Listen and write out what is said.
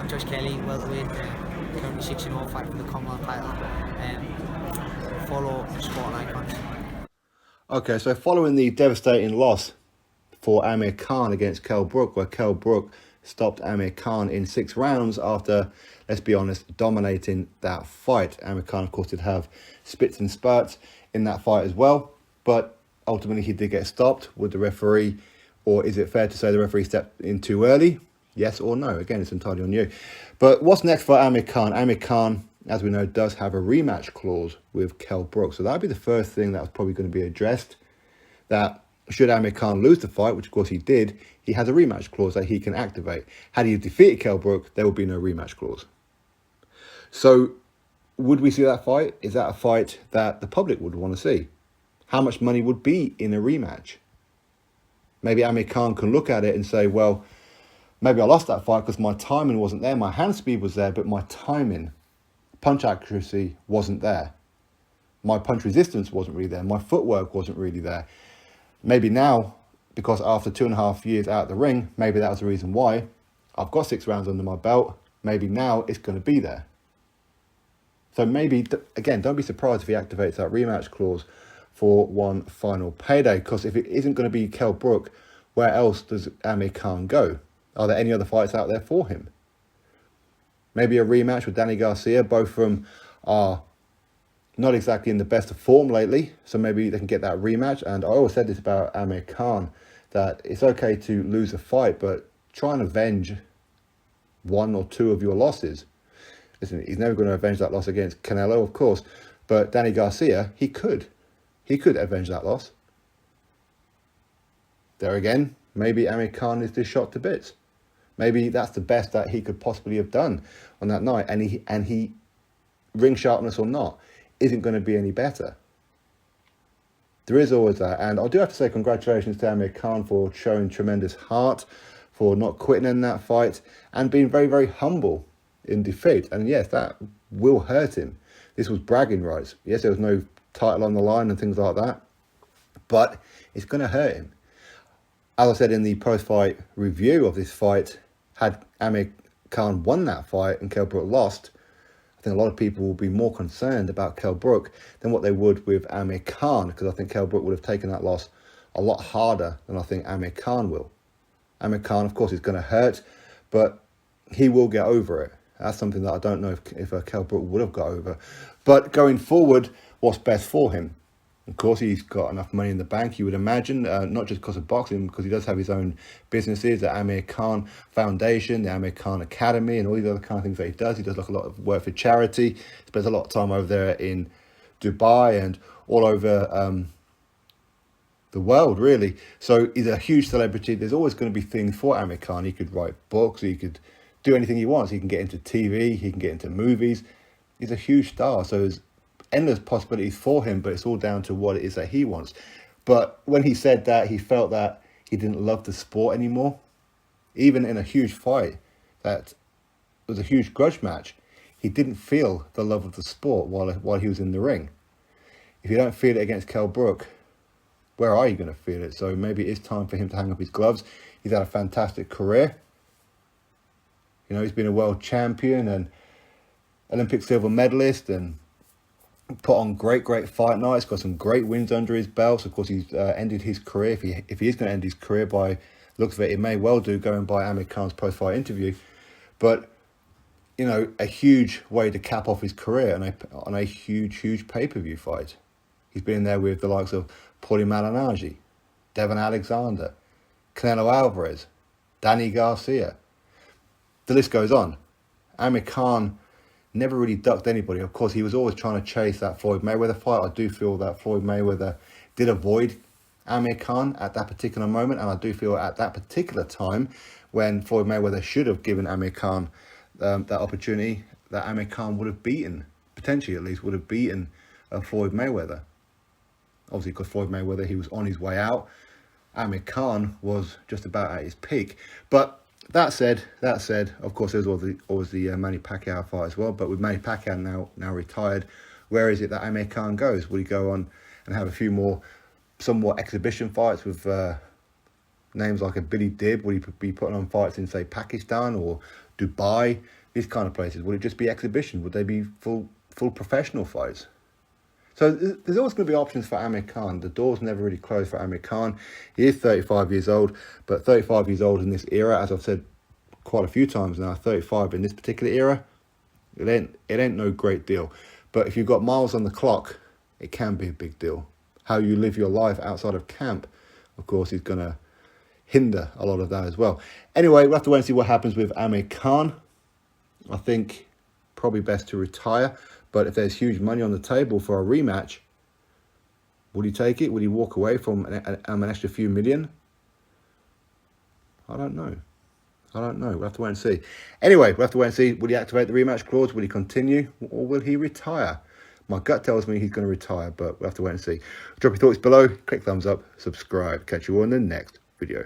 I'm Josh Kelly, welterweight, currently 6-0, fighting for the Commonwealth title. Follow Sport Icons. Okay, so following the devastating loss for Amir Khan against Kell Brook, where Kell Brook stopped Amir Khan in 6 rounds after, let's be honest, dominating that fight. Amir Khan, of course, did have spits and spurts in that fight as well, but ultimately he did get stopped with the referee. Or is it fair to say the referee stepped in too early? Yes or no? Again, it's entirely on you. But what's next for Amir Khan? Amir Khan, as we know, does have a rematch clause with Kell Brook. So that would be the first thing that was probably going to be addressed. That should Amir Khan lose the fight, which of course he did, he has a rematch clause that he can activate. Had he defeated Kell Brook, there would be no rematch clause. So would we see that fight? Is that a fight that the public would want to see? How much money would be in a rematch? Maybe Amir Khan can look at it and say, well, maybe I lost that fight because my timing wasn't there. My hand speed was there, but my timing, punch accuracy wasn't there. My punch resistance wasn't really there. My footwork wasn't really there. Maybe now, because after 2.5 years out of the ring, maybe that was the reason why. I've got 6 rounds under my belt. Maybe now it's going to be there. So maybe, again, don't be surprised if he activates that rematch clause for one final payday. Because if it isn't going to be Kell Brook, where else does Amir Khan go? Are there any other fights out there for him? Maybe a rematch with Danny Garcia. Both of them are not exactly in the best of form lately, so maybe they can get that rematch. And I always said this about Amir Khan, that it's okay to lose a fight, but try and avenge 1 or 2 of your losses. Listen, he's never going to avenge that loss against Canelo, of course, but Danny Garcia, he could avenge that loss. There again, maybe Amir Khan is just shot to bits. Maybe that's the best that he could possibly have done on that night, and he ring sharpness or not, isn't going to be any better. There is always that, and I do have to say congratulations to Amir Khan for showing tremendous heart, for not quitting in that fight, and being very, very humble in defeat. And yes, that will hurt him. This was bragging rights. Yes, there was no title on the line and things like that, but it's going to hurt him. As I said in the post-fight review of this fight, had Amir Khan won that fight and Kell Brook lost, I think a lot of people will be more concerned about Kell Brook than what they would with Amir Khan, because I think Kell Brook would have taken that loss a lot harder than I think Amir Khan will. Amir Khan, of course, is going to hurt, but he will get over it. That's something that I don't know if Kell Brook would have got over. But going forward, what's best for him? Of course, he's got enough money in the bank, you would imagine, not just because of boxing, because he does have his own businesses, the Amir Khan Foundation, the Amir Khan Academy, and all these other kind of things that he does. He does like a lot of work for charity, spends a lot of time over there in Dubai and all over the world, really. So he's a huge celebrity. There's always going to be things for Amir Khan. He could write books, he could do anything he wants. He can get into TV, he can get into movies. He's a huge star, so there's endless possibilities for him, but it's all down to what it is that he wants. But when he said that, he felt that he didn't love the sport anymore. Even in a huge fight that was a huge grudge match, he didn't feel the love of the sport while he was in the ring. If you don't feel it against Kell Brook, where are you going to feel it? So maybe it's time for him to hang up his gloves. He's had a fantastic career. You know, he's been a world champion and Olympic silver medalist and put on great fight nights, got some great wins under his belt. Of course, he's ended his career. If he is going to end his career, by looks of it, it may well do, going by Amir Khan's post-fight interview. But, you know, a huge way to cap off his career on a huge pay-per-view fight. He's been in there with the likes of Paulie Malignaggi, Devon Alexander, Canelo Alvarez, Danny Garcia. The list goes on. Amir Khan never really ducked anybody. Of course, he was always trying to chase that Floyd Mayweather fight. I do feel that Floyd Mayweather did avoid Amir Khan at that particular moment, and I do feel at that particular time when Floyd Mayweather should have given Amir Khan that opportunity, that Amir Khan would have beaten, potentially at least, would have beaten Floyd Mayweather. Obviously, because Floyd Mayweather, he was on his way out. Amir Khan was just about at his peak. But that said, of course, there's always the Manny Pacquiao fight as well. But with Manny Pacquiao now retired, where is it that Amir Khan goes? Will he go on and have a few more, some more exhibition fights with names like a Billy Dib? Will he be putting on fights in, say, Pakistan or Dubai, these kind of places? Would it just be exhibition? Would they be full professional fights? So there's always going to be options for Amir Khan. The door's never really closed for Amir Khan. He is 35 years old, but 35 years old in this era, as I've said quite a few times now, 35 in this particular era, it ain't no great deal. But if you've got miles on the clock, it can be a big deal. How you live your life outside of camp, of course, is going to hinder a lot of that as well. Anyway, we'll have to wait and see what happens with Amir Khan. I think probably best to retire. But if there's huge money on the table for a rematch, would he take it? Would he walk away from an extra few million? I don't know. We'll have to wait and see. Anyway, we'll have to wait and see. Will he activate the rematch clause? Will he continue? Or will he retire? My gut tells me he's going to retire, but we'll have to wait and see. Drop your thoughts below. Click thumbs up. Subscribe. Catch you all in the next video.